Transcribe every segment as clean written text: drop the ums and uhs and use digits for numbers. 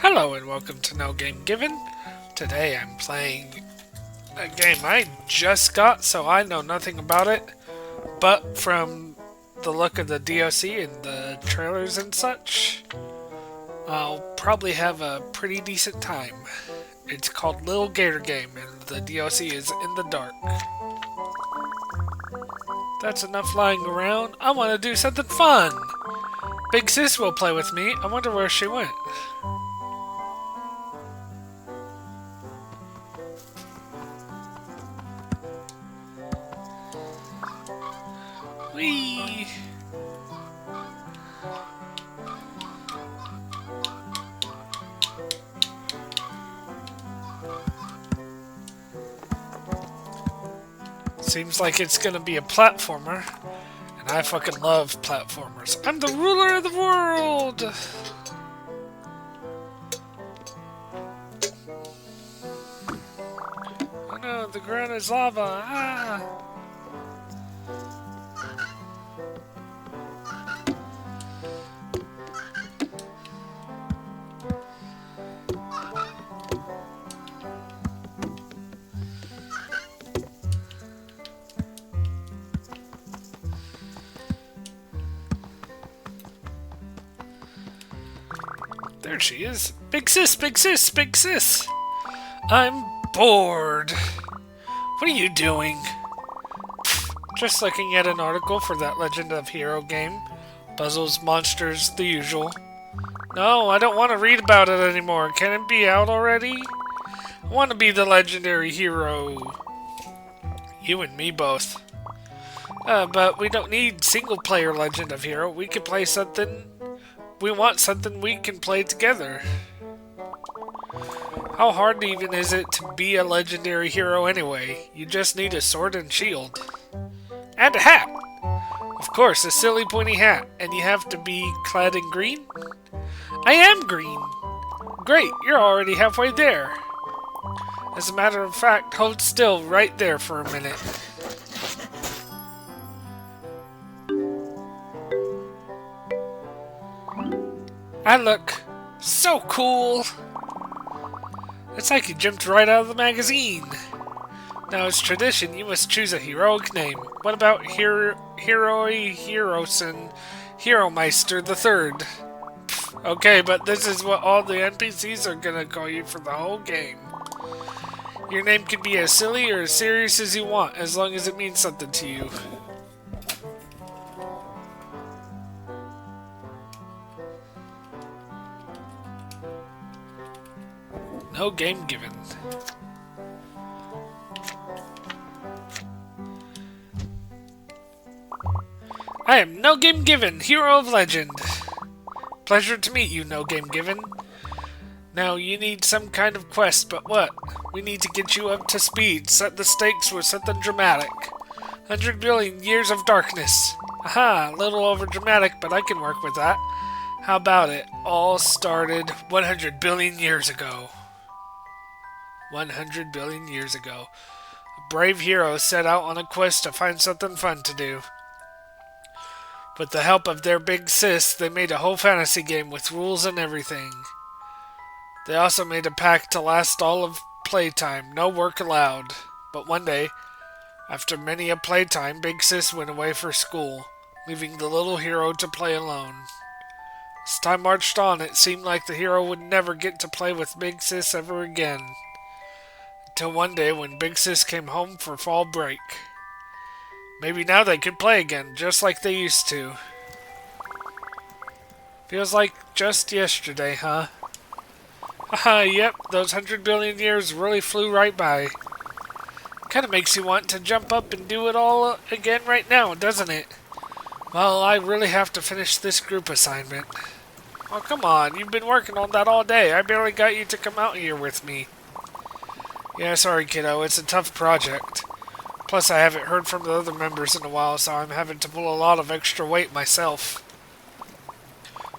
Hello and welcome to No Game Given. Today I'm playing a game I just got, so I know nothing about it. But from the look of the DLC and the trailers and such, I'll probably have a pretty decent time. It's called Little Gator Game, and the DLC is In the Dark. That's enough lying around. I want to do something fun! Big Sis will play with me. I wonder where she went. Whee! Seems like it's gonna be a platformer, and I fucking love platformers. I'm the ruler of the world! Oh no, the ground is lava! Ah! There she is. Big sis, big sis, big sis! I'm bored. What are you doing? Just looking at an article for that Legend of Hero game. Puzzles, monsters, the usual. No, I don't want to read about it anymore. Can it be out already? I want to be the legendary hero. You and me both. But we don't need single-player Legend of Hero. We can play something... We want something we can play together. How hard even is it to be a legendary hero anyway? You just need a sword and shield. And a hat! Of course, a silly pointy hat. And you have to be clad in green? I am green! Great, you're already halfway there. As a matter of fact, hold still right there for a minute. I look so cool. It's like you jumped right out of the magazine. Now, as tradition, you must choose a heroic name. What about Heroi Heroson Hero-Meister III? Okay, but this is what all the NPCs are gonna call you for the whole game. Your name can be as silly or as serious as you want, as long as it means something to you. No game given. I am No Game Given, Hero of Legend. Pleasure to meet you, No Game Given. Now, you need some kind of quest, but what? We need to get you up to speed, set the stakes with something dramatic. 100 billion years of darkness. Aha, a little over dramatic, but I can work with that. How about it? All started 100 billion years ago. 100 billion years ago. A brave hero set out on a quest to find something fun to do. With the help of their big sis, they made a whole fantasy game with rules and everything. They also made a pact to last all of playtime, no work allowed. But one day, after many a playtime, Big Sis went away for school, leaving the little hero to play alone. As time marched on, it seemed like the hero would never get to play with Big Sis ever again. Until one day when Big Sis came home for fall break. Maybe now they could play again, just like they used to. Feels like just yesterday, huh? Haha, yep, those 100 billion years really flew right by. Kinda makes you want to jump up and do it all again right now, doesn't it? Well, I really have to finish this group assignment. Oh, come on, you've been working on that all day. I barely got you to come out here with me. Yeah, sorry, kiddo, it's a tough project. Plus, I haven't heard from the other members in a while, so I'm having to pull a lot of extra weight myself.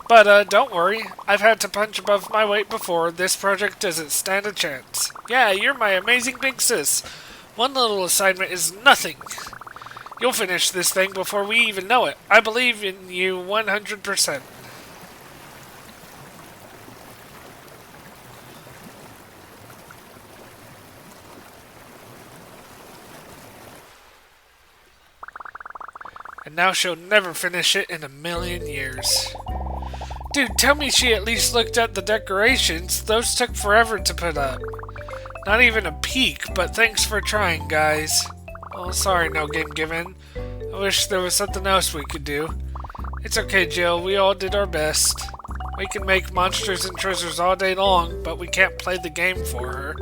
But, don't worry. I've had to punch above my weight before. This project doesn't stand a chance. Yeah, you're my amazing big sis. One little assignment is nothing. You'll finish this thing before we even know it. I believe in you 100%. And now she'll never finish it in a million years. Dude, tell me she at least looked at the decorations. Those took forever to put up. Not even a peek, but thanks for trying, guys. Oh, sorry, no game given. I wish there was something else we could do. It's okay, Jill. We all did our best. We can make monsters and treasures all day long, but we can't play the game for her.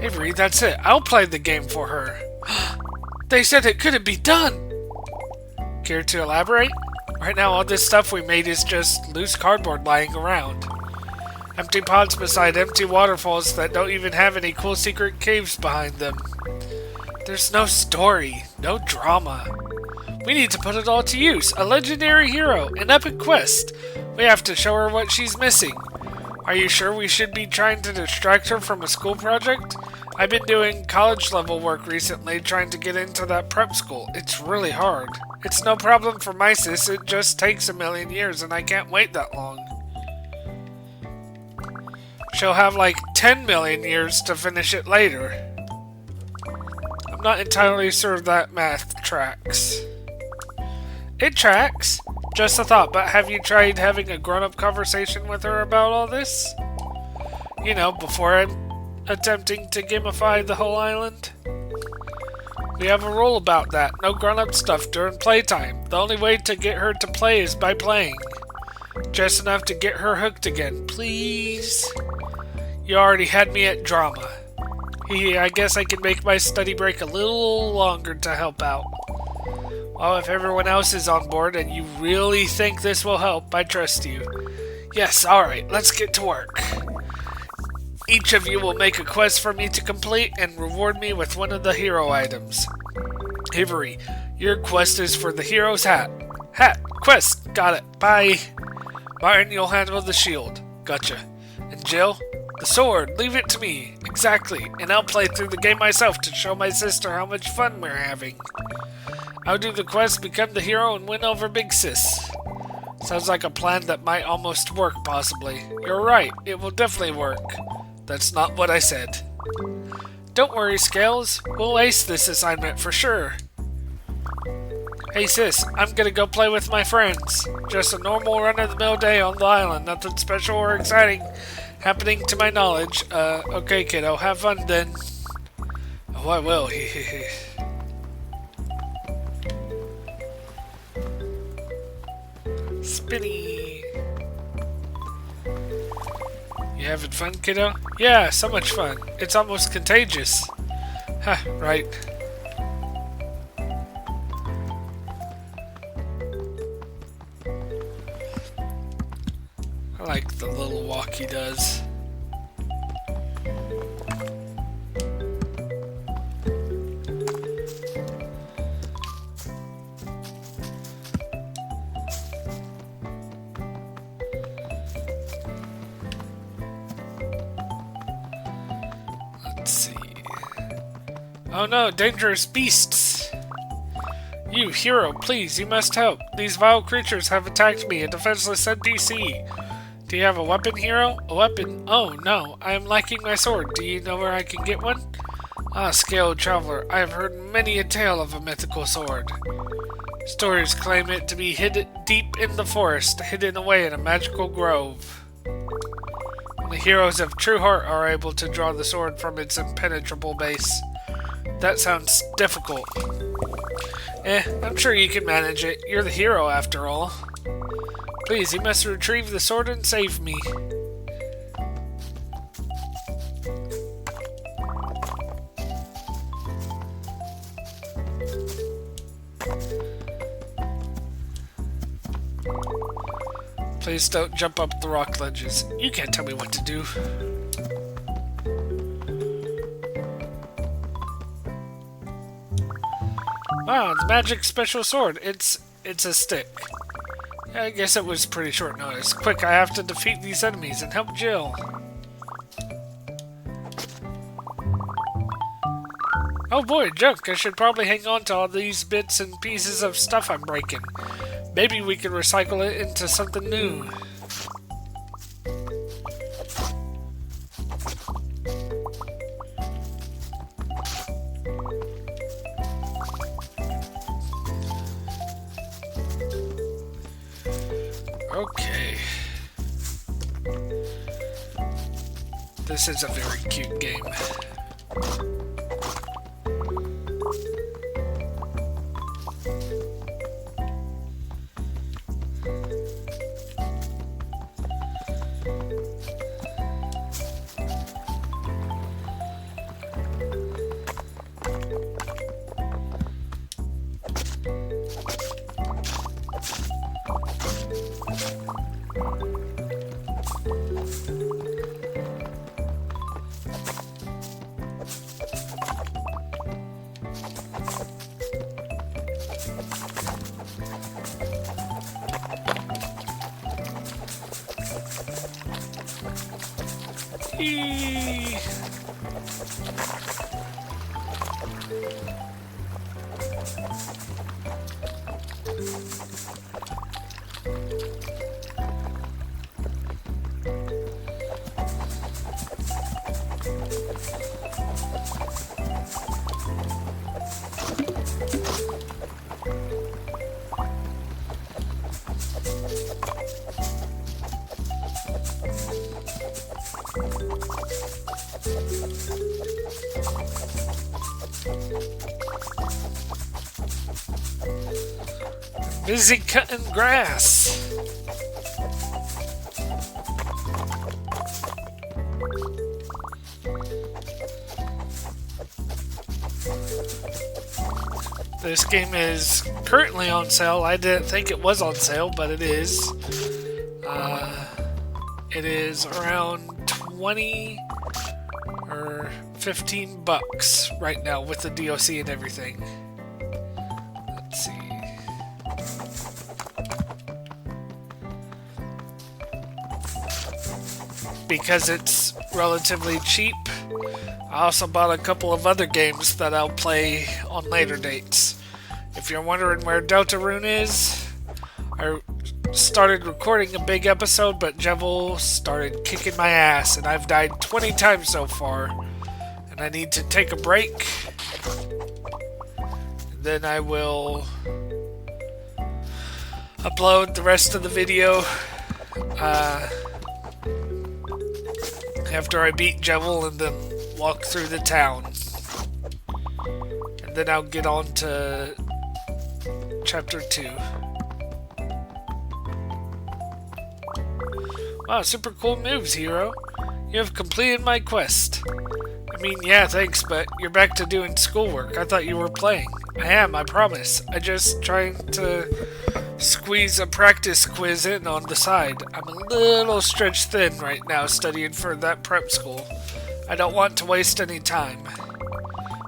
Avery, that's it. I'll play the game for her. They said it couldn't be done. Care to elaborate? Right now, all this stuff we made is just loose cardboard lying around. Empty pots beside empty waterfalls that don't even have any cool secret caves behind them. There's no story, no drama. We need to put it all to use. A legendary hero, an epic quest. We have to show her what she's missing. Are you sure we should be trying to distract her from a school project? I've been doing college-level work recently trying to get into that prep school. It's really hard. It's no problem for my sis, it just takes a million years and I can't wait that long. She'll have like 10 million years to finish it later. I'm not entirely sure that math tracks. It tracks. Just a thought, but have you tried having a grown-up conversation with her about all this? You know, before I'm attempting to gamify the whole island? We have a rule about that. No grown-up stuff during playtime. The only way to get her to play is by playing. Just enough to get her hooked again, please. You already had me at drama. I guess I can make my study break a little longer to help out. Well, if everyone else is on board and you really think this will help, I trust you. Yes, alright, let's get to work. Each of you will make a quest for me to complete and reward me with one of the hero items. Avery, your quest is for the hero's hat. Hat, quest, got it, bye. Martin, you'll handle the shield. Gotcha. And Jill, the sword, leave it to me. Exactly, and I'll play through the game myself to show my sister how much fun we're having. I'll do the quest, become the hero, and win over Big Sis. Sounds like a plan that might almost work, possibly. You're right, it will definitely work. That's not what I said. Don't worry, Scales. We'll ace this assignment for sure. Hey sis, I'm gonna go play with my friends. Just a normal run-of-the-mill day on the island. Nothing special or exciting happening to my knowledge. Okay kiddo, have fun then. Oh, I will. Spinny. You having fun, kiddo? Yeah, so much fun. It's almost contagious. Ha, right. I like the little walk he does. Let's see. Oh no, dangerous beasts! You, hero, please, you must help. These vile creatures have attacked me, a defenseless NPC. Do you have a weapon, hero? A weapon? Oh, no. I am lacking my sword. Do you know where I can get one? Ah, scaled traveler. I have heard many a tale of a mythical sword. Stories claim it to be hidden deep in the forest, hidden away in a magical grove. The heroes of true heart are able to draw the sword from its impenetrable base. That sounds difficult. I'm sure you can manage it. You're the hero, after all. Please, you must retrieve the sword and save me. Please don't jump up the rock ledges. You can't tell me what to do. Wow, the magic special sword. It's a stick. I guess it was pretty short notice. Quick, I have to defeat these enemies and help Jill. Oh boy, junk. I should probably hang on to all these bits and pieces of stuff I'm breaking. Maybe we can recycle it into something new. This is a very cute game. Eee. Busy cutting grass. This game is currently on sale. I didn't think it was on sale, but it is. It is around 20 or 15 bucks right now with the DLC and everything. Let's see. Because it's relatively cheap, I also bought a couple of other games that I'll play on later dates. If you're wondering where Deltarune is, I started recording a big episode, but Jevil started kicking my ass, and I've died 20 times so far, and I need to take a break. Then I will upload the rest of the video after I beat Jevil and then walk through the town. And then I'll get on to Chapter 2. Wow, super cool moves, hero. You have completed my quest. I mean, yeah, thanks, but you're back to doing schoolwork. I thought you were playing. I am, I promise. I just trying to squeeze a practice quiz in on the side. I'm a little stretched thin right now studying for that prep school. I don't want to waste any time.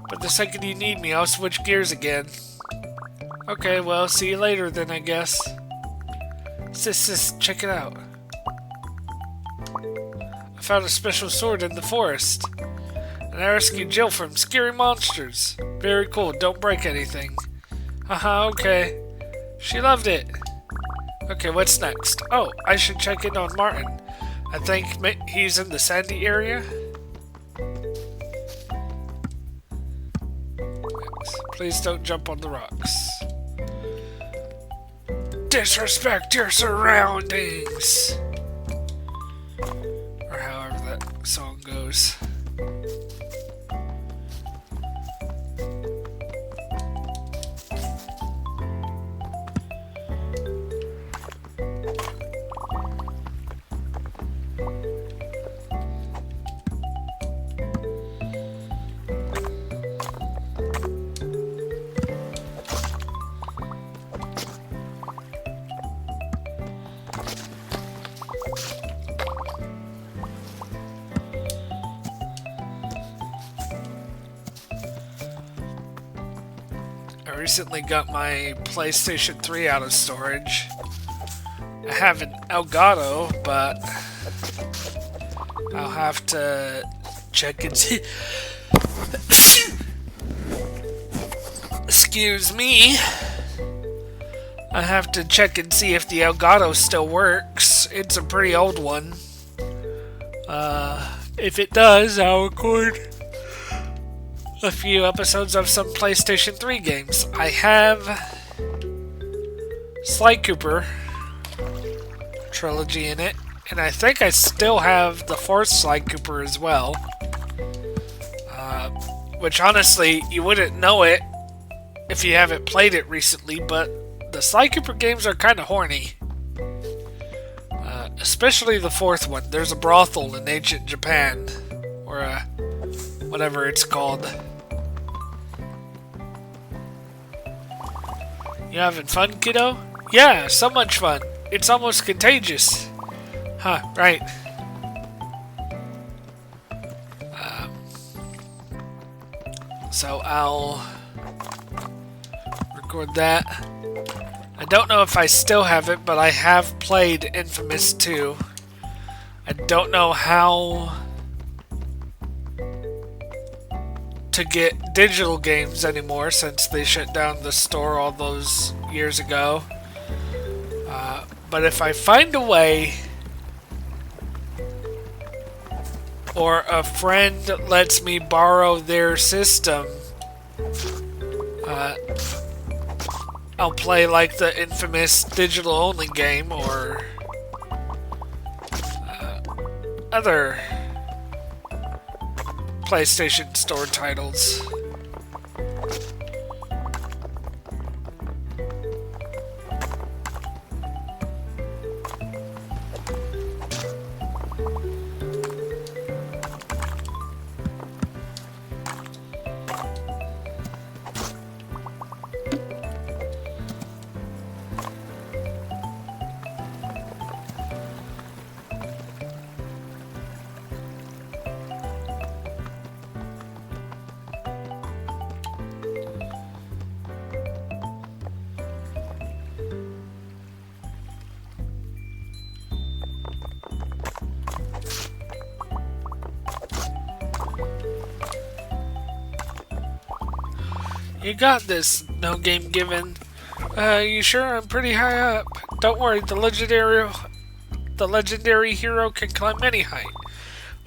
But the second you need me, I'll switch gears again. Okay, well, see you later then, I guess. Sis, check it out. I found a special sword in the forest. And I rescued Jill from scary monsters. Very cool, don't break anything. Haha, okay. She loved it. Okay, what's next? Oh, I should check in on Martin. I think he's in the sandy area. Please don't jump on the rocks. Disrespect your surroundings! Or however that song goes. I recently got my PlayStation 3 out of storage. I have an Elgato, but I'll have to check and see. Excuse me. I have to check and see if the Elgato still works. It's a pretty old one. If it does, I'll record a few episodes of some PlayStation 3 games. I have Sly Cooper trilogy in it, And I think I still have the fourth Sly Cooper as well. Which honestly, you wouldn't know it if you haven't played it recently, but the Sly Cooper games are kind of horny. Especially the fourth one. There's a brothel in ancient Japan. Or whatever it's called. You having fun, kiddo? Yeah, so much fun. It's almost contagious. Huh, right. So I'll record that. I don't know if I still have it, but I have played Infamous 2. I don't know how to get digital games anymore since they shut down the store all those years ago. But if I find a way, or a friend lets me borrow their system, I'll play like the Infamous digital only game or other PlayStation Store titles. You got this, no game given. You sure? I'm pretty high up. Don't worry, the legendary hero can climb any height.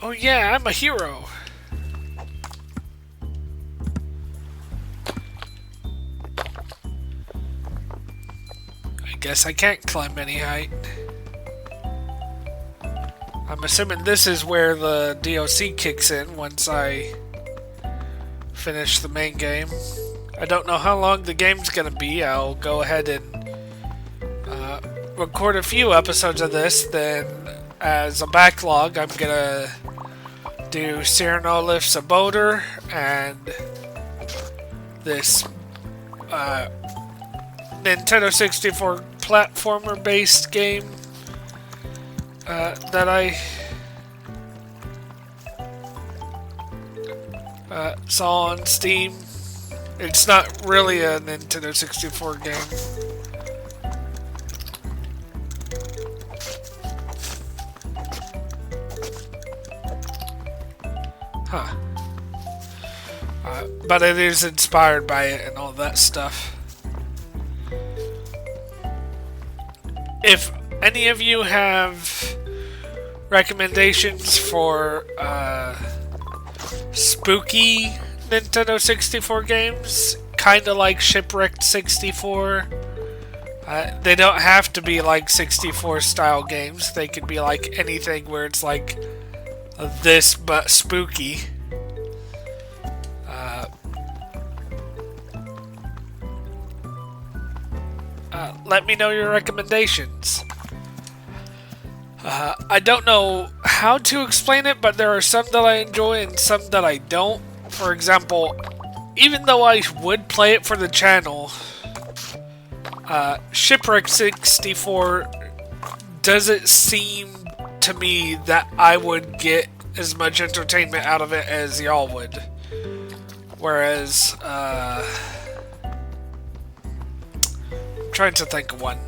Oh yeah, I'm a hero. I guess I can't climb any height. I'm assuming this is where the DLC kicks in once I finish the main game. I don't know how long the game's gonna be. I'll go ahead and record a few episodes of this. Then, as a backlog, I'm gonna do Cyrano Lifts a Boulder and this Nintendo 64 platformer-based game that I saw on Steam. It's not really a Nintendo 64 game. Huh. But it is inspired by it and all that stuff. If any of you have recommendations for spooky Nintendo 64 games, kinda like Shipwrecked 64. They don't have to be like 64 style games. They could be like anything where it's like this but spooky. Let me know your recommendations. I don't know how to explain it, but there are some that I enjoy and some that I don't. For example, even though I would play it for the channel, Shipwreck 64 doesn't seem to me that I would get as much entertainment out of it as y'all would. Whereas, I'm trying to think of one.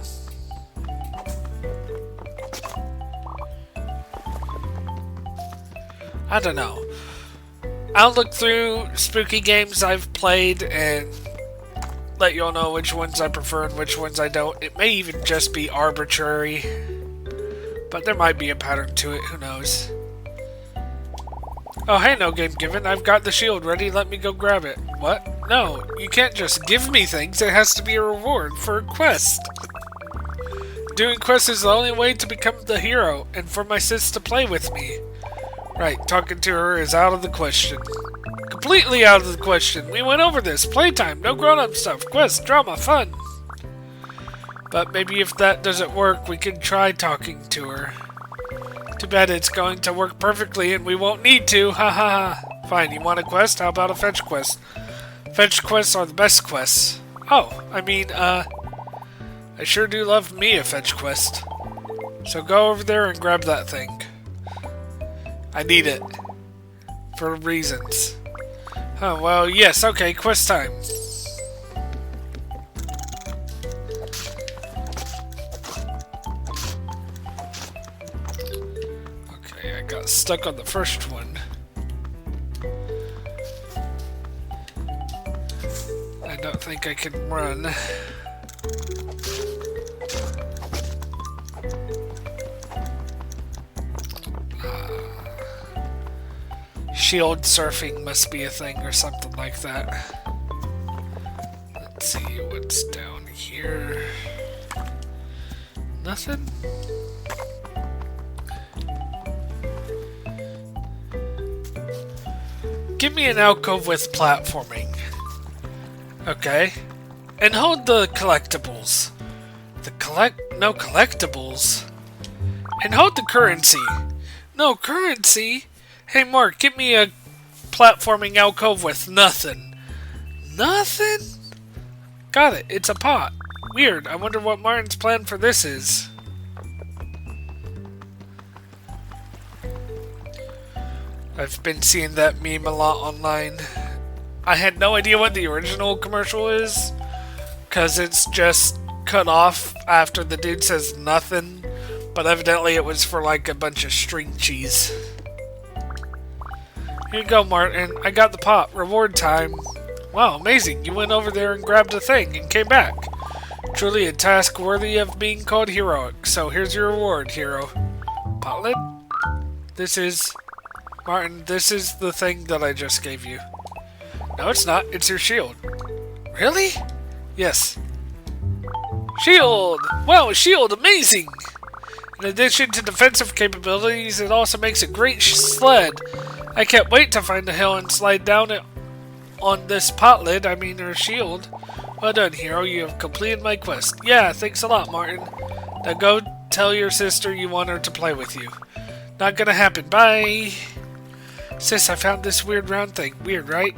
I don't know. I'll look through spooky games I've played and let y'all know which ones I prefer and which ones I don't. It may even just be arbitrary, but there might be a pattern to it, who knows. Oh hey, no game given, I've got the shield ready, let me go grab it. What? No, you can't just give me things, it has to be a reward for a quest. Doing quests is the only way to become the hero, and for my sis to play with me. Right, talking to her is out of the question. Completely out of the question. We went over this. Playtime, no grown-up stuff. Quest, drama, fun. But maybe if that doesn't work, we can try talking to her. Too bad it's going to work perfectly and we won't need to. Ha ha ha. Fine, you want a quest? How about a fetch quest? Fetch quests are the best quests. Oh, I mean, I sure do love me a fetch quest. So go over there and grab that thing. I need it. For reasons. Oh, well, yes, okay, quest time. Okay, I got stuck on the first one. I don't think I can run. Shield surfing must be a thing or something like that. Let's see what's down here. Nothing? Give me an alcove with platforming. Okay. And hold the collectibles. No collectibles? And hold the currency. No currency? Hey Mark, give me a platforming alcove with nothing. Nothing? Got it, it's a pot. Weird, I wonder what Martin's plan for this is. I've been seeing that meme a lot online. I had no idea what the original commercial is, because it's just cut off after the dude says nothing, but evidently it was for like a bunch of string cheese. Here you go, Martin. I got the pot. Reward time. Wow, amazing. You went over there and grabbed a thing and came back. Truly a task worthy of being called heroic. So here's your reward, hero. Pot lid? This is... Martin, this is the thing that I just gave you. No, it's not. It's your shield. Really? Yes. Shield! Wow, shield! Amazing! In addition to defensive capabilities, it also makes a great sled. I can't wait to find the hill and slide down it on this pot lid, or shield. Well done, hero. You have completed my quest. Yeah, thanks a lot, Martin. Now go tell your sister you want her to play with you. Not gonna happen. Bye! Sis, I found this weird round thing. Weird, right?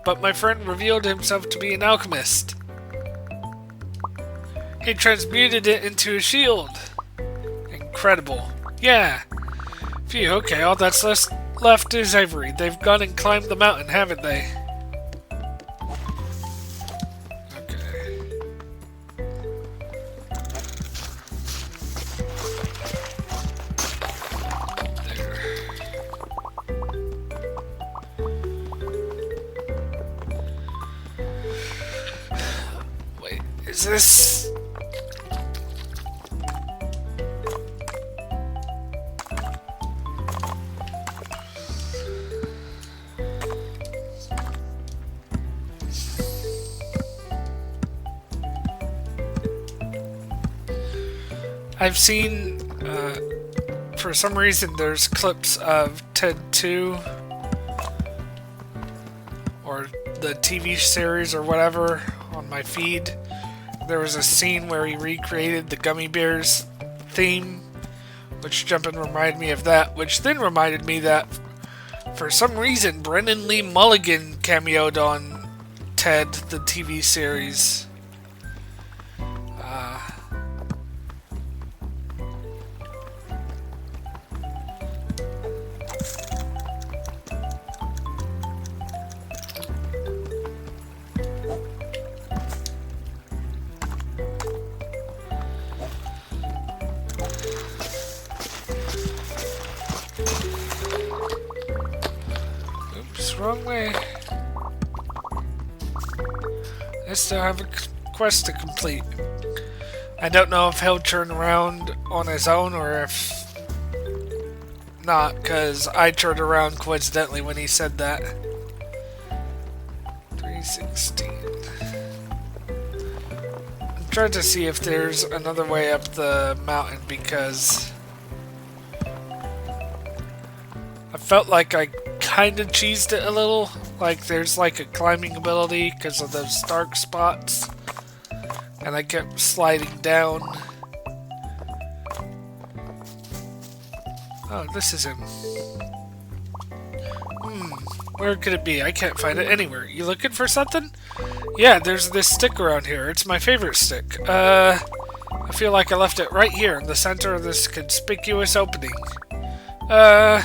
But my friend revealed himself to be an alchemist. He transmuted it into a shield. Incredible. Yeah. Phew, okay, all that's left is Avery. They've gone and climbed the mountain, haven't they? Okay. There. Wait, is this... I've seen, for some reason, there's clips of Ted 2, or the TV series or whatever, on my feed. There was a scene where he recreated the Gummy Bears theme, which jumping reminded me of that, which then reminded me that, for some reason, Brendan Lee Mulligan cameoed on Ted, the TV series. Wrong way. I still have a quest to complete. I don't know if he'll turn around on his own or if not, because I turned around coincidentally when he said that. 316. Tried to see if there's another way up the mountain because I felt like I kind of cheesed it a little. Like there's like a climbing ability because of those dark spots. And I kept sliding down. Oh, this is him. Where could it be? I can't find it anywhere. You looking for something? Yeah, there's this stick around here. It's my favorite stick. I feel like I left it right here in the center of this conspicuous opening. Tell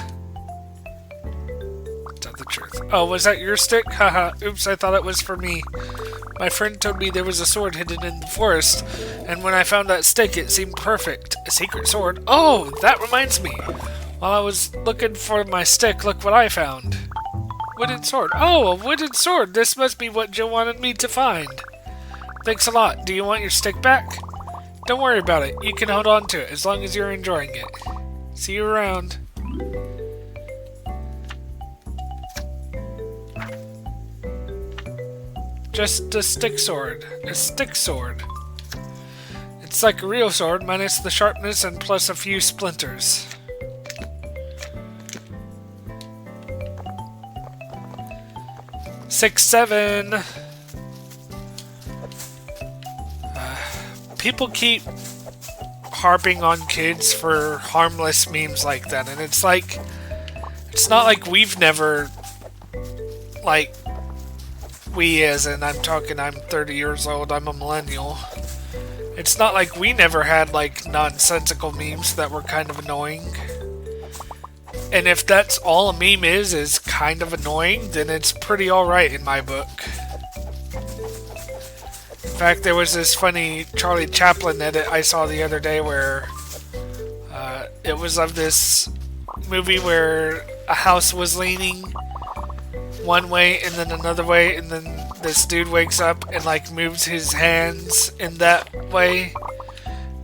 the truth. Oh, was that your stick? Haha, oops, I thought it was for me. My friend told me there was a sword hidden in the forest, and when I found that stick, it seemed perfect. A secret sword? Oh, that reminds me. While I was looking for my stick, look what I found. Wooden sword. Oh, a wooden sword. This must be what Jill wanted me to find. Thanks a lot. Do you want your stick back? Don't worry about it. You can hold on to it as long as you're enjoying it. See you around. Just a stick sword. A stick sword. It's like a real sword, minus the sharpness and plus a few splinters. Six, seven. People keep harping on kids for harmless memes like that, and it's like, it's not like we've never, like, we as in, I'm 30 years old, I'm a millennial. It's not like we never had, like, nonsensical memes that were kind of annoying. And if that's all a meme is kind of annoying, then it's pretty alright in my book. In fact, there was this funny Charlie Chaplin edit I saw the other day where it was of this movie where a house was leaning one way and then another way, and then this dude wakes up and like moves his hands in that way,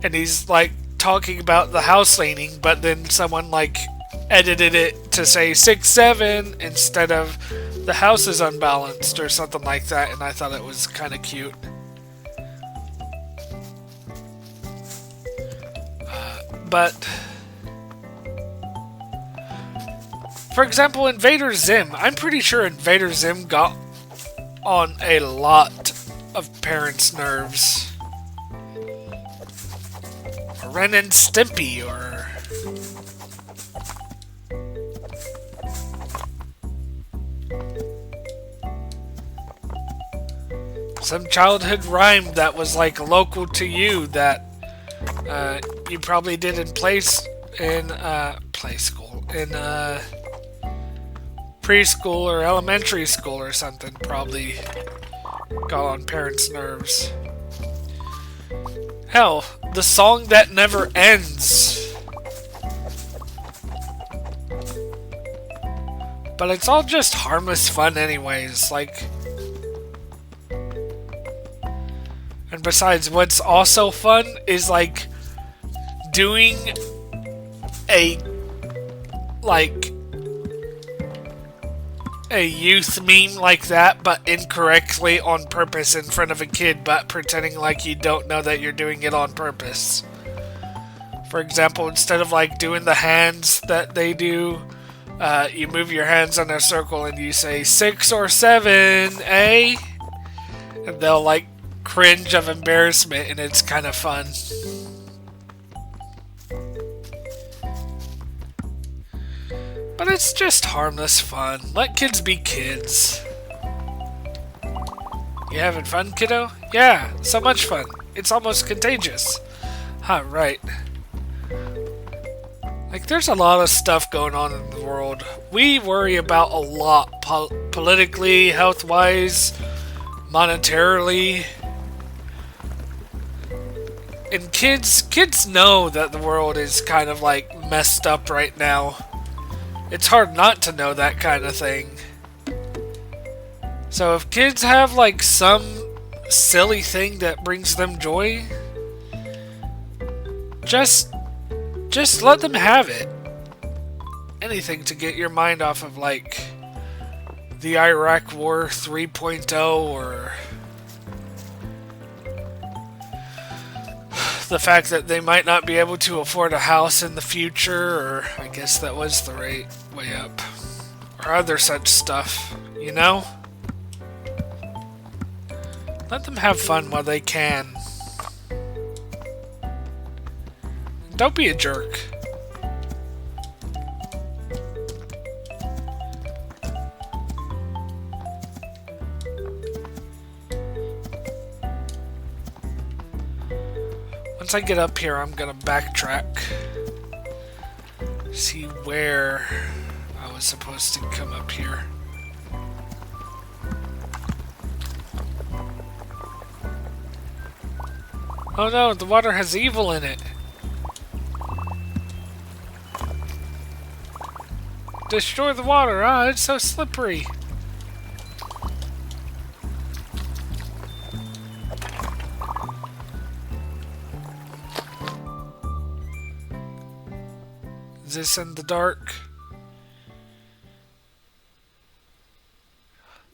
and he's like talking about the house leaning, but then someone like edited it to say 6, 7 instead of the house is unbalanced or something like that, and I thought it was kind of cute. But for example, Invader Zim, I'm pretty sure Invader Zim got on a lot of parents' nerves. Or Ren and Stimpy, or some childhood rhyme that was like local to you that you probably did in preschool or elementary school or something. Probably got on parents' nerves. Hell, the song that never ends. But it's all just harmless fun anyways, like. And besides, what's also fun is like doing a youth meme like that, but incorrectly on purpose in front of a kid, but pretending like you don't know that you're doing it on purpose. For example, instead of like doing the hands that they do, you move your hands in a circle and you say 6 or 7, eh? And they'll like cringe of embarrassment, and it's kind of fun. But it's just harmless fun. Let kids be kids. You having fun, kiddo? Yeah, so much fun. It's almost contagious. Huh, right. Like, there's a lot of stuff going on in the world. We worry about a lot, politically, health-wise, monetarily. And kids know that the world is kind of like messed up right now. It's hard not to know that kind of thing. So if kids have like some silly thing that brings them joy, just let them have it. Anything to get your mind off of like the Iraq War 3.0 or the fact that they might not be able to afford a house in the future, or I guess that was the rate way up, or other such stuff, you know? Let them have fun while they can. Don't be a jerk. Once I get up here, I'm gonna backtrack. See where I was supposed to come up here. Oh no, the water has evil in it. Destroy the water. Ah, it's so slippery. Is this in the dark?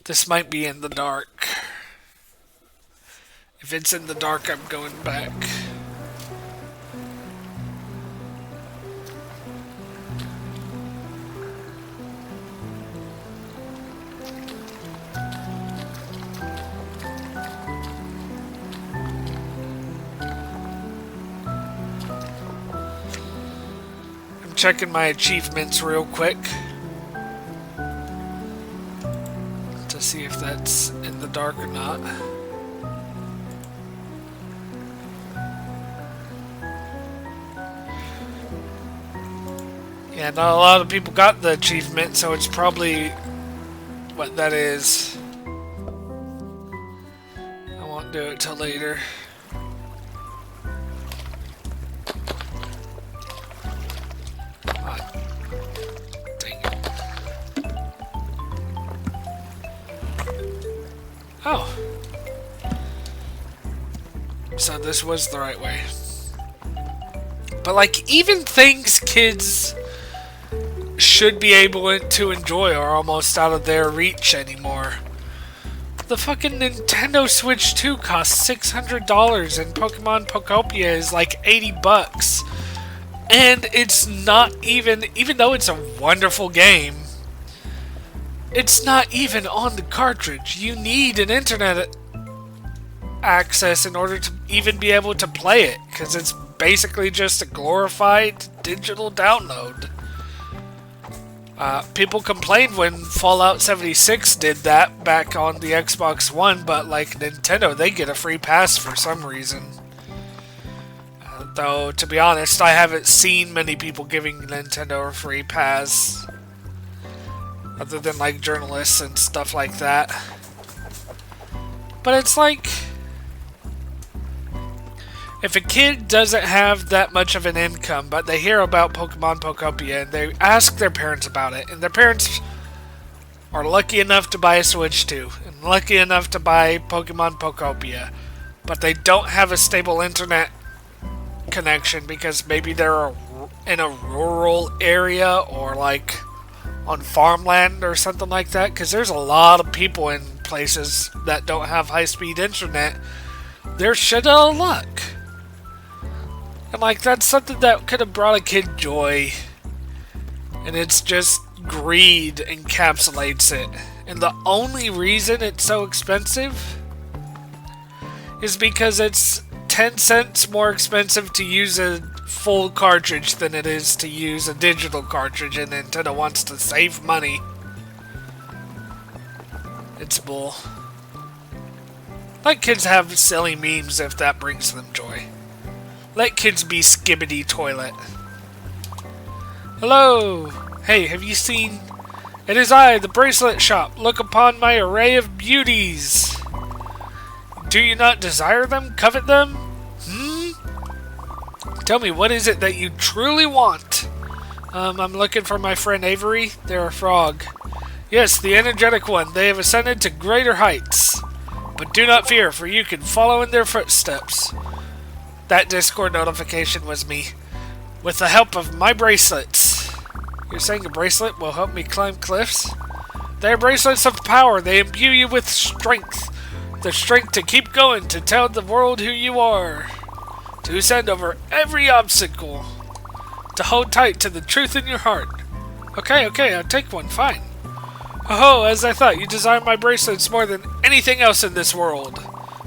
This might be in the dark. If it's in the dark, I'm going back. I'm checking my achievements real quick to see if that's in the dark or not. Yeah, not a lot of people got the achievement, so it's probably what that is. I won't do it till later. Ah, dang it. Oh. So this was the right way. But like, even things kids should be able to enjoy are almost out of their reach anymore. The fucking Nintendo Switch 2 costs $600 and Pokemon Pokopia is like $80. And it's not even though it's a wonderful game, it's not even on the cartridge. You need an internet access in order to even be able to play it, because it's basically just a glorified digital download. People complained when Fallout 76 did that back on the Xbox One, but like Nintendo, they get a free pass for some reason. Though, to be honest, I haven't seen many people giving Nintendo a free pass, other than like journalists and stuff like that. But it's like, if a kid doesn't have that much of an income, but they hear about Pokemon Pokopia and they ask their parents about it, and their parents are lucky enough to buy a Switch 2, and lucky enough to buy Pokemon Pokopia, but they don't have a stable internet connection because maybe they're in a rural area or like on farmland or something like that, because there's a lot of people in places that don't have high-speed internet. They're shit out of luck. And like, that's something that could have brought a kid joy. And it's just greed encapsulates it. And the only reason it's so expensive is because it's 10 cents more expensive to use a full cartridge than it is to use a digital cartridge, and Nintendo wants to save money. It's bull. Let kids have silly memes if that brings them joy. Let kids be Skibbity Toilet. Hello! Hey, have you seen... It is I, the bracelet shop. Look upon my array of beauties. Do you not desire them? Covet them? Tell me, what is it that you truly want? I'm looking for my friend Avery. They're a frog. Yes, the energetic one. They have ascended to greater heights. But do not fear, for you can follow in their footsteps. That Discord notification was me. With the help of my bracelets. You're saying a bracelet will help me climb cliffs? They are bracelets of power. They imbue you with strength. The strength to keep going, to tell the world who you are. to ascend over every obstacle, to hold tight to the truth in your heart. Okay, I'll take one, fine. Oh, as I thought, you desire my bracelets more than anything else in this world.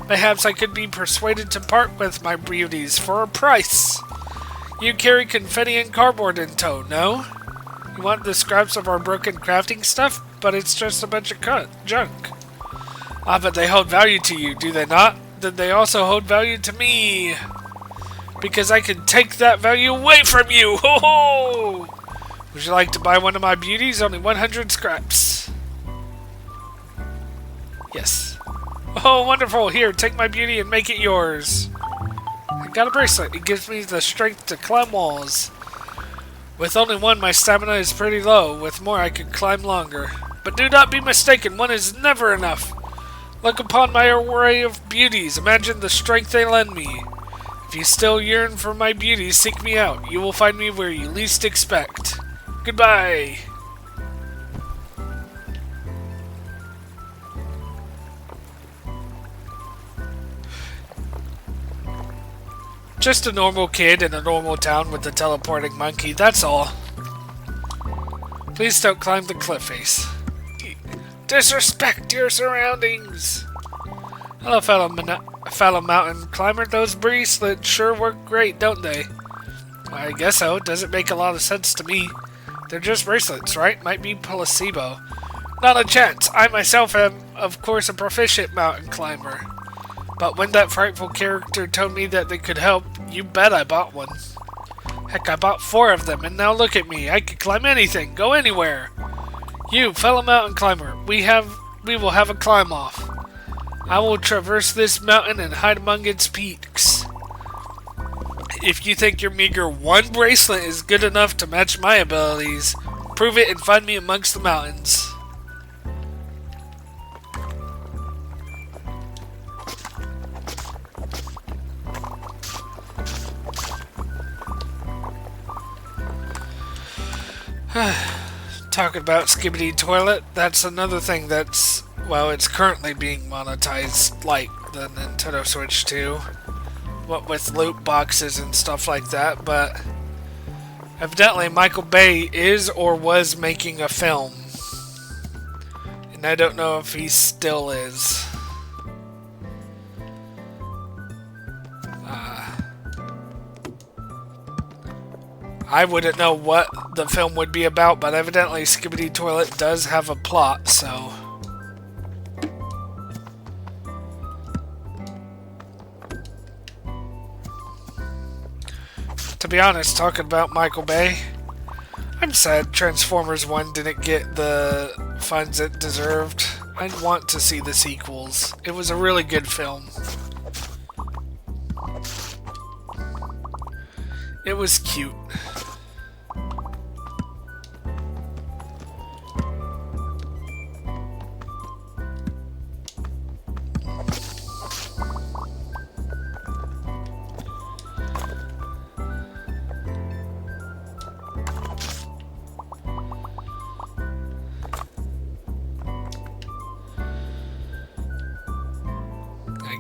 Perhaps I could be persuaded to part with my beauties for a price. You carry confetti and cardboard in tow, no? You want the scraps of our broken crafting stuff? But it's just a bunch of junk. Ah, but they hold value to you, do they not? Then they also hold value to me. Because I can take that value away from you! Ho ho! Would you like to buy one of my beauties? Only 100 scraps. Yes. Oh, wonderful! Here, take my beauty and make it yours. I got a bracelet. It gives me the strength to climb walls. With only one, my stamina is pretty low. With more, I can climb longer. But do not be mistaken, one is never enough. Look upon my array of beauties. Imagine the strength they lend me. If you still yearn for my beauties, seek me out. You will find me where you least expect. Goodbye. Just a normal kid in a normal town with a teleporting monkey, that's all. Please don't climb the cliff face. Disrespect your surroundings! Hello, fellow mountain climber. Those bracelets sure work great, don't they? I guess so. Doesn't make a lot of sense to me. They're just bracelets, right? Might be placebo. Not a chance. I myself am, of course, a proficient mountain climber. But when that frightful character told me that they could help, you bet I bought one. Heck, I bought 4 of them, and now look at me. I can climb anything, go anywhere. You, fellow mountain climber, we will have a climb off. I will traverse this mountain and hide among its peaks. If you think your meager 1 bracelet is good enough to match my abilities, prove it and find me amongst the mountains. Talking about Skibidi Toilet, that's another thing that's, well, it's currently being monetized like the Nintendo Switch 2. What with loot boxes and stuff like that, but evidently Michael Bay is or was making a film. And I don't know if he still is. I wouldn't know what the film would be about, but evidently Skibidi Toilet does have a plot, so... To be honest, talking about Michael Bay, I'm sad Transformers 1 didn't get the funds it deserved. I want to see the sequels. It was a really good film. It was cute.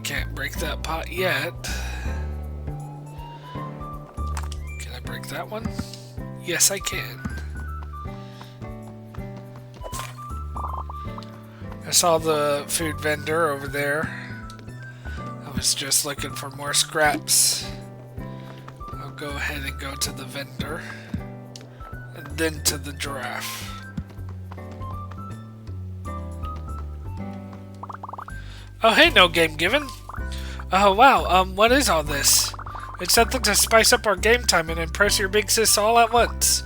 Can't break that pot yet. Can I break that one? Yes, I can. I saw the food vendor over there. I was just looking for more scraps. I'll go ahead and go to the vendor. And then to the giraffe. Oh, hey, no game given. Oh, wow, what is all this? It's something to spice up our game time and impress your big sis all at once.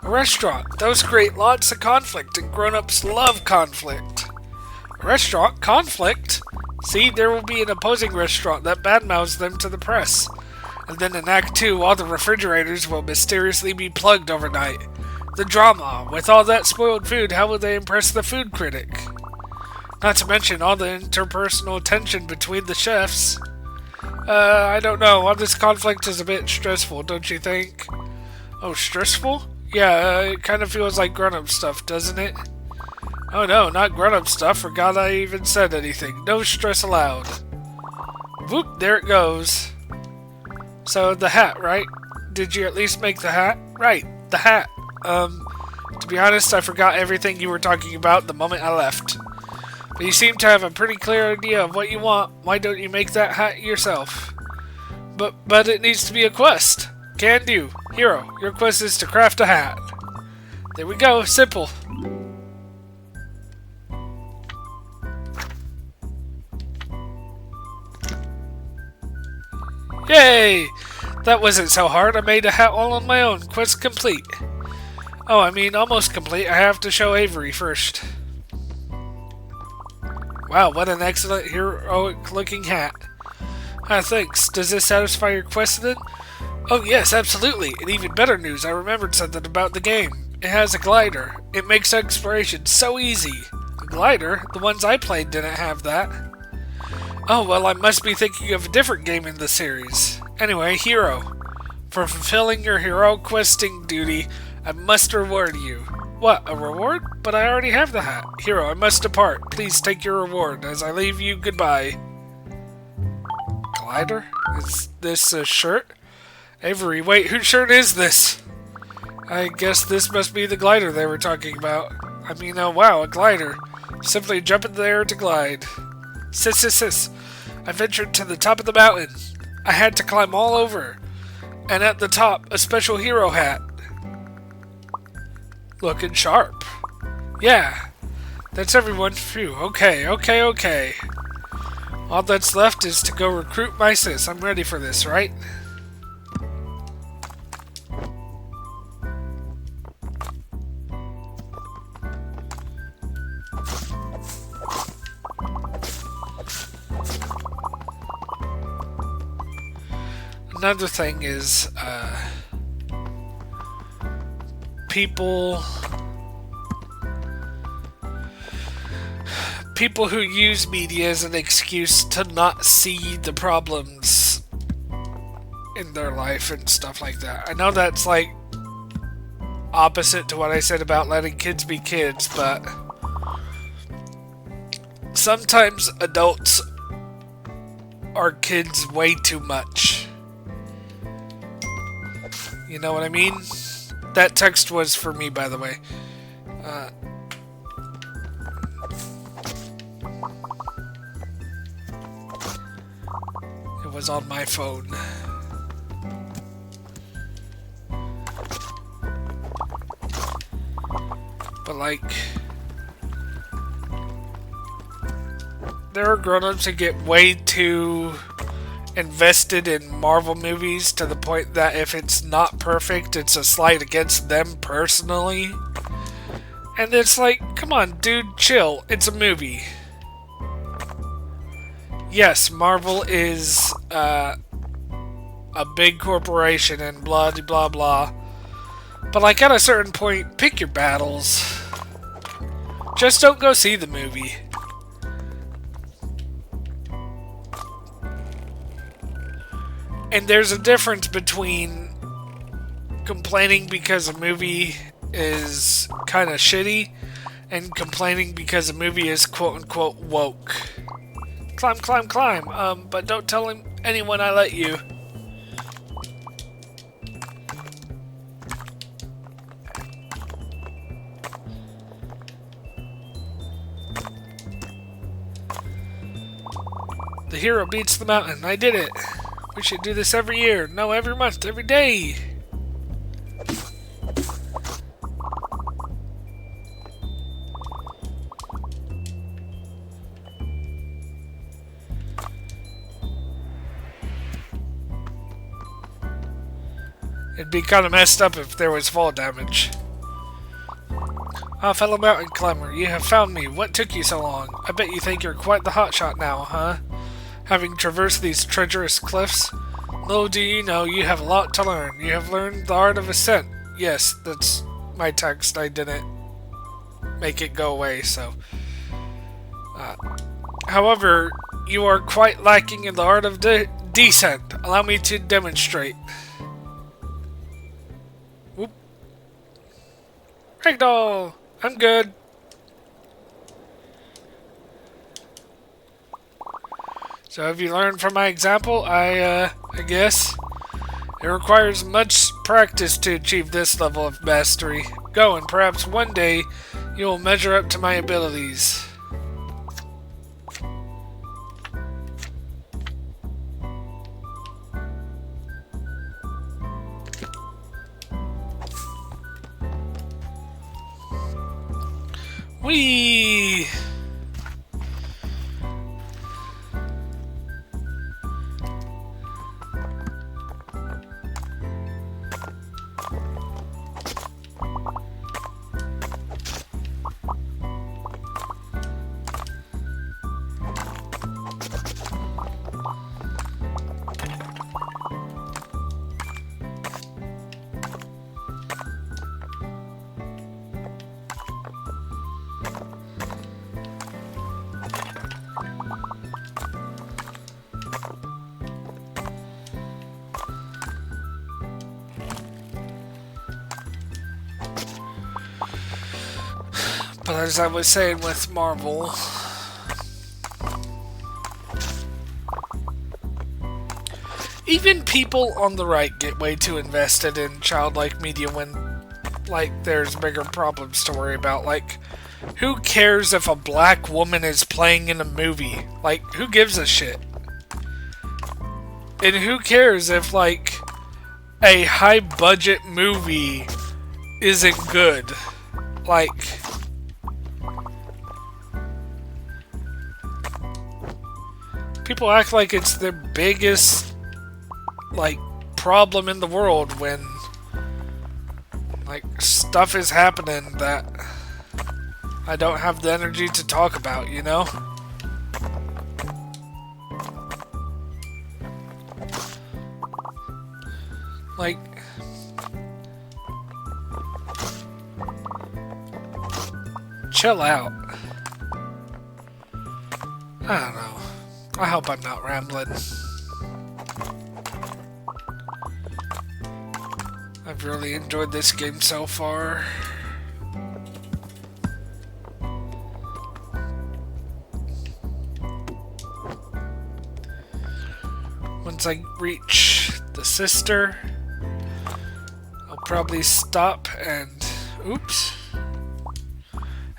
A restaurant. Those create lots of conflict, and grown-ups love conflict. A restaurant? Conflict? See, there will be an opposing restaurant that badmouths them to the press. And then in Act 2, all the refrigerators will mysteriously be plugged overnight. The drama. With all that spoiled food, how will they impress the food critic? Not to mention all the interpersonal tension between the chefs. I don't know. All this conflict is a bit stressful, don't you think? Oh, stressful? Yeah, it kind of feels like grown-up stuff, doesn't it? Oh no, not grown-up stuff. Forgot I even said anything. No stress allowed. Whoop, there it goes. So the hat, right? Did you at least make the hat? Right, the hat. To be honest, I forgot everything you were talking about the moment I left. But you seem to have a pretty clear idea of what you want. Why don't you make that hat yourself? But it needs to be a quest. Can do. Hero, your quest is to craft a hat. There we go, simple. Yay! That wasn't so hard. I made a hat all on my own. Quest complete. Oh, I mean, almost complete. I have to show Avery first. Wow, what an excellent heroic-looking hat. Thanks. Does this satisfy your quest then? Oh yes, absolutely. And even better news, I remembered something about the game. It has a glider. It makes exploration so easy. A glider? The ones I played didn't have that. Oh, well, I must be thinking of a different game in the series. Anyway, Hero. For fulfilling your heroic questing duty, I must reward you. What, a reward? But I already have the hat. Hero, I must depart. Please take your reward as I leave you goodbye. Glider? Is this a shirt? Avery, wait, whose shirt is this? I guess this must be the glider they were talking about. I mean, oh wow, a glider. Simply jump in the air to glide. Sis. I ventured to the top of the mountain. I had to climb all over. And at the top, a special hero hat. Looking sharp. Yeah, that's everyone. Phew, okay. All that's left is to go recruit my sis. I'm ready for this, right? Another thing is, people who use media as an excuse to not see the problems in their life and stuff like that. I know that's like opposite to what I said about letting kids be kids, but sometimes adults are kids way too much. You know what I mean? That text was for me, by the way. It was on my phone. But like, there are grown-ups who get way too invested in Marvel movies to the point that if it's not perfect, it's a slight against them personally. And it's like, come on, dude, chill. It's a movie. Yes, Marvel is a big corporation and blah blah blah. But like at a certain point, pick your battles. Just don't go see the movie. And there's a difference between complaining because a movie is kind of shitty and complaining because a movie is quote-unquote woke. Climb. But don't tell anyone I let you. The hero beats the mountain. I did it. We should do this every year. No, every month, every day. It'd be kind of messed up if there was fall damage. Ah, fellow mountain climber, you have found me. What took you so long? I bet you think you're quite the hotshot now, huh? Having traversed these treacherous cliffs, little do you know you have a lot to learn. You have learned the art of ascent. Yes, that's my text. I didn't make it go away, so... however, you are quite lacking in the art of descent. Allow me to demonstrate. Whoop. Ragdoll! I'm good. So have you learned from my example? I guess. It requires much practice to achieve this level of mastery. Go, and perhaps one day you will measure up to my abilities. Whee! But as I was saying with Marvel, even people on the right get way too invested in childlike media when, like, there's bigger problems to worry about. Like, who cares if a black woman is playing in a movie? Like, who gives a shit? And who cares if, like, a high-budget movie isn't good? Like, people act like it's their biggest, like, problem in the world when, like, stuff is happening that I don't have the energy to talk about, you know? Like, chill out. I don't know. I hope I'm not rambling. I've really enjoyed this game so far. Once I reach the sister, I'll probably stop and... Oops.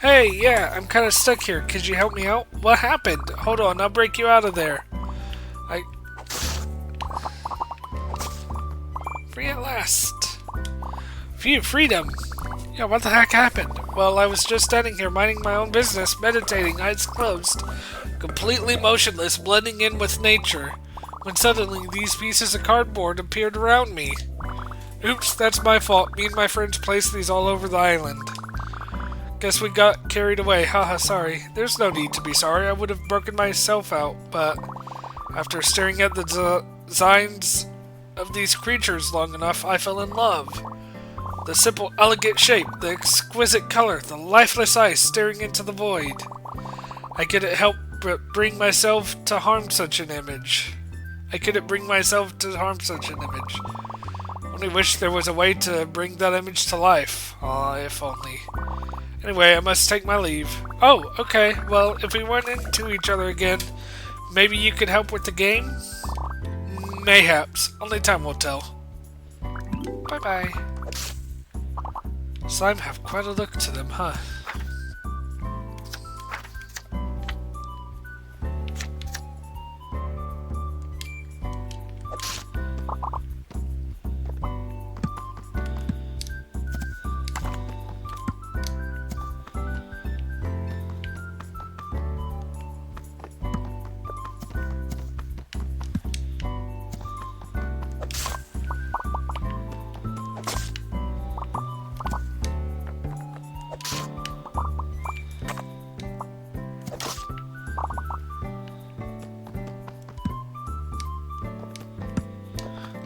Hey, yeah, I'm kind of stuck here. Could you help me out? What happened? Hold on, I'll break you out of there. Free at last. Freedom. Yeah, what the heck happened? Well, I was just standing here minding my own business, meditating, eyes closed, completely motionless, blending in with nature, when suddenly these pieces of cardboard appeared around me. Oops, that's my fault. Me and my friends placed these all over the island. Guess we got carried away. Haha, sorry. There's no need to be sorry. I would have broken myself out, but after staring at the designs of these creatures long enough, I fell in love. The simple, elegant shape, the exquisite color, the lifeless eyes staring into the void. I couldn't help but bring myself to harm such an image. Only wish there was a way to bring that image to life. Aw, if only. Anyway, I must take my leave. Oh, okay. Well, if we run into each other again, maybe you could help with the game? Mayhaps. Only time will tell. Bye-bye. Slime have quite a look to them, huh?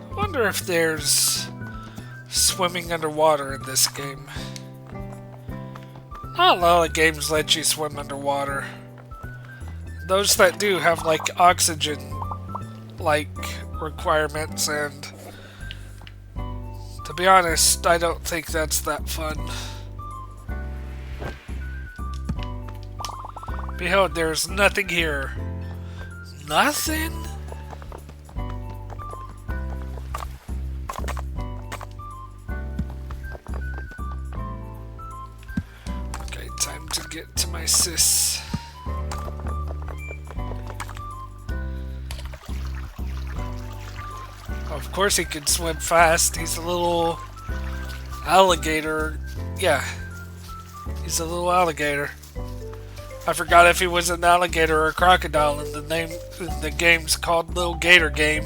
I wonder if there's swimming underwater in this game. Not a lot of games let you swim underwater. Those that do have, like, oxygen, like, requirements, and to be honest, I don't think that's that fun. Behold, there's nothing here. Nothing? get to my sis. Of course he can swim fast. He's a little alligator. Yeah, he's a little alligator. I forgot if he was an alligator or a crocodile, and the game's called Little Gator Game.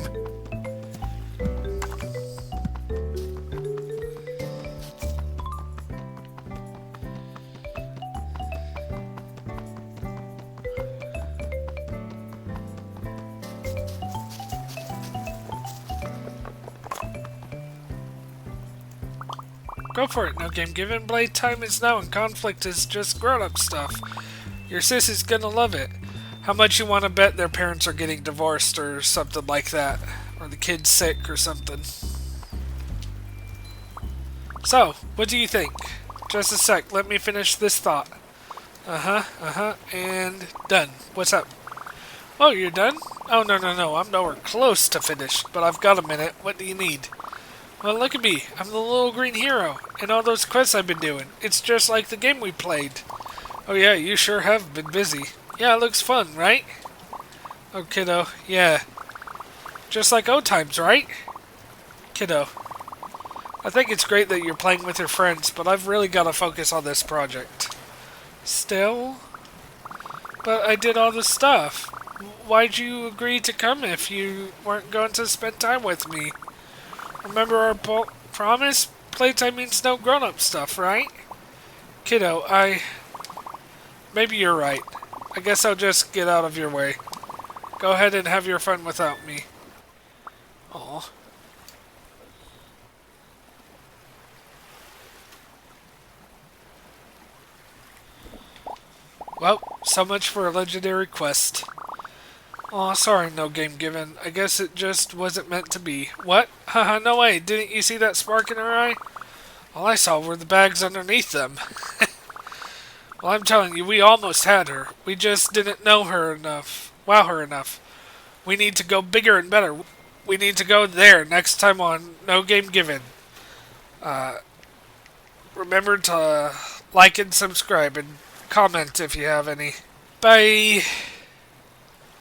Go for it, no game given. Playtime is now, and conflict is just grown-up stuff. Your sis is gonna love it. How much you want to bet their parents are getting divorced or something like that? Or the kid's sick or something. So, what do you think? Just a sec, let me finish this thought. And done. What's up? Oh, you're done? Oh, no, I'm nowhere close to finished, but I've got a minute. What do you need? Well, look at me. I'm the little green hero, and all those quests I've been doing. It's just like the game we played. Oh yeah, you sure have been busy. Yeah, it looks fun, right? Oh, kiddo, yeah. Just like old times, right? Kiddo. I think it's great that you're playing with your friends, but I've really got to focus on this project. Still? But I did all the stuff. Why'd you agree to come if you weren't going to spend time with me? Remember our promise? Playtime means no grown-up stuff, right? Kiddo, maybe you're right. I guess I'll just get out of your way. Go ahead and have your fun without me. Aw. Well, so much for a legendary quest. Aw, sorry, no game given. I guess it just wasn't meant to be. What? Haha, no way. Didn't you see that spark in her eye? All I saw were the bags underneath them. Well, I'm telling you, we almost had her. We just didn't know her enough. Wow her enough. We need to go bigger and better. We need to go there next time on No Game Given. Remember to like and subscribe and comment if you have any. Bye!